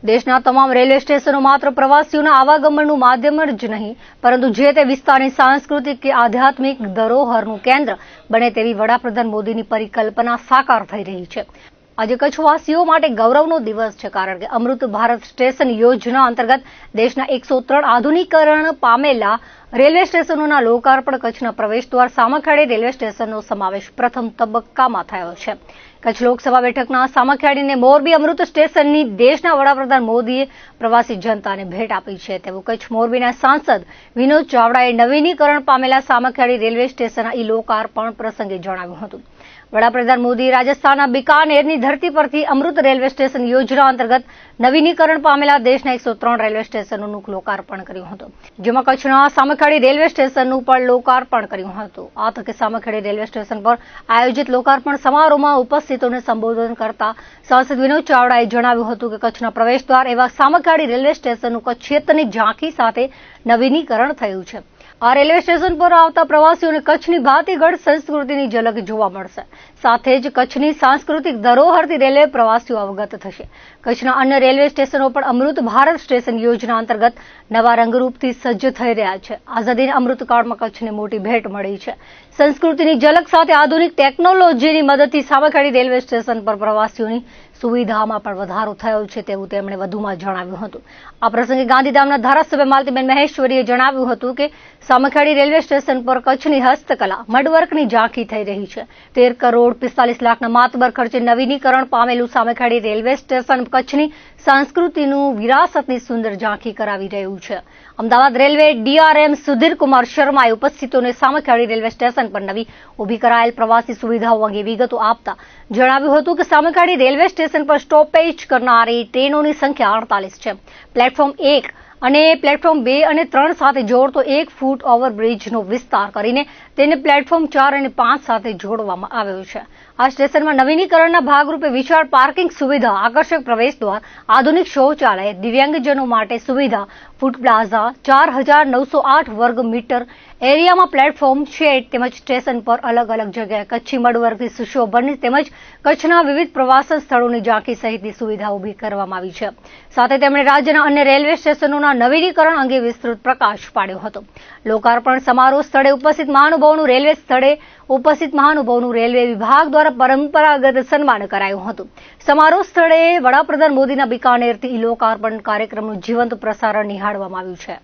દેશના તમામ રેલવે સ્ટેશનો માત્ર પ્રવાસીઓના આવાગમનનું માધ્યમ જ નહીં, પરંતુ જે તે વિસ્તારની સાંસ્કૃતિક કે આધ્યાત્મિક ધરોહરનું કેન્દ્ર બને તેવી વડાપ્રધાન મોદીની પરિકલ્પના સાકાર થઈ રહી છે। આજે કચ્છવાસીઓ માટે ગૌરવનો દિવસ છે, કારણ કે અમૃત ભારત સ્ટેશન યોજના અંતર્ગત દેશના 103 આધુનિકીકરણ પામેલા રેલવે સ્ટેશનોના લોકાર્પણ કચ્છના પ્રવેશદ્વાર સામખિયાળી રેલવે સ્ટેશનનો સમાવેશ પ્રથમ તબક્કામાં થયો છે। કચ્છ લોકસભા બેઠકના સામખિયાળી અને મોરબી અમૃત સ્ટેશનની દેશના વડાપ્રધાન મોદીએ પ્રવાસી જનતાને ભેટ આપી છે, તેવું કચ્છ મોરબીના સાંસદ વિનોદ ચાવડાએ નવીનીકરણ પામેલા સામખિયાળી રેલવે સ્ટેશનના લોકાર્પણ પ્રસંગે જણાવ્યું હતું। વડાપ્રધાન મોદીએ રાજસ્થાનના બિકાનેરની ધરતી પરથી અમૃત રેલવે સ્ટેશન યોજના અંતર્ગત નવીનીકરણ પામેલા દેશના 103 રેલવે સ્ટેશનોનું લોકાર્પણ કર્યું હતું, જેમાં કચ્છના સામખિયાળી રેલવે સ્ટેશનનું પણ લોકાર્પણ કર્યું હતું। આ તકે સામખિયાળી રેલવે સ્ટેશન પર આયોજિત લોકાર્પણ સમારોહમાં ઉપસ્થિતોને સંબોધન કરતા સાંસદ વિનોદ ચાવડાએ જણાવ્યું હતું કે કચ્છના પ્રવેશદ્વાર એવા સામખિયાળી રેલવે સ્ટેશનનું કચ્છિયતની ઝાંખી સાથે નવીનીકરણ થયું છે। આ રેલવે સ્ટેશન પર આવતા પ્રવાસીઓને કચ્છની ભાતીગળ સંસ્કૃતિની ઝલક જોવા મળશે, સાથે જ કચ્છની સાંસ્કૃતિક ધરોહરથી રેલવે પ્રવાસીઓ અવગત થશે। કચ્છના અન્ય રેલવે સ્ટેશનો પણ અમૃત ભારત સ્ટેશન યોજના અંતર્ગત નવા રંગરૂપથી સજ્જ થઈ રહ્યા છે। આઝાદીના અમૃતકાળમાં કચ્છને મોટી ભેટ મળી છે। સંસ્કૃતિની ઝલક સાથે આધુનિક ટેકનોલોજીની મદદથી સામખિયાળી રેલવે સ્ટેશન પર પ્રવાસીઓની સુવિધામાં પણ વધારો થયો છે, તેવું તેમણે વધુમાં જણાવ્યું હતું। આ પ્રસંગે ગાંધીધામના ધારાસભ્ય માલતીબેન મહેશ્વરીએ જણાવ્યું હતું કે સામખિયાળી રેલવે સ્ટેશન પર કચ્છની હસ્તકલા મડવર્કની ઝાંખી થઈ રહી છે। 13 કરોડ 45 લાખના માતબર ખર્ચે નવીનીકરણ પામેલું સામખિયાળી રેલવે સ્ટેશન કચ્છની સંસ્કૃતિનું વિરાસતની સુંદર ઝાંખી કરાવી રહ્યું છે। અમદાવાદ રેલવે ડીઆરએમ સુધીર કુમાર શર્માએ ઉપસ્થિતોને સામખિયાળી રેલવે સ્ટેશન પર નવી ઊભી કરાયેલ પ્રવાસી સુવિધાઓ અંગે વિગતો આપતા જણાવ્યું હતું કે સામખિયાળી રેલવે સ્ટેશન પર સ્ટોપેજ કરનારી ટ્રેનોની સંખ્યા 48 છે। પ્લેટફોર્મ 1 અને પ્લેટફોર્મ 2 અને 3 સાથે જોડતો 1 ફૂટ ઓવરબ્રિજનો વિસ્તાર કરીને તેને પ્લેટફોર્મ 4 અને 5 સાથે જોડવામાં આવ્યો છે। આ સ્ટેશનમાં નવીનીકરણના ભાગરૂપે વિશાળ પાર્કિંગ સુવિધા, આકર્ષક પ્રવેશદ્વાર, આધુનિક શૌચાલય, દિવ્યાંગજનો માટે સુવિધા, ફૂડ પ્લાઝા, 4908 વર્ગ મીટર એરિયામાં પ્લેટફોર્મ શેડ તેમજ સ્ટેશન પર અલગ અલગ જગ્યાએ કચ્છી મડવર્કથી સુશોભન તેમજ કચ્છના વિવિધ પ્રવાસન સ્થળોની ઝાંખી સહિતની સુવિધા ઊભી કરવામાં આવી છે। સાથે તેમણે રાજ્યના અન્ય રેલવે સ્ટેશનોના નવીનીકરણ અંગે વિસ્તૃત પ્રકાશ પાડ્યો હતો। લોકાર્પણ સમારોહ સ્થળે ઉપસ્થિત મહાનુભાવોનું રેલવે વિભાગ દ્વારા પરંપરાગત સન્માન કરાયું હતું। સમારોહ સ્થળે વડાપ્રધાન મોદીના બિકાનેરથી લોકાર્પણ કાર્યક્રમનું જીવંત પ્રસારણ નિહાળવામાં આવ્યું છે।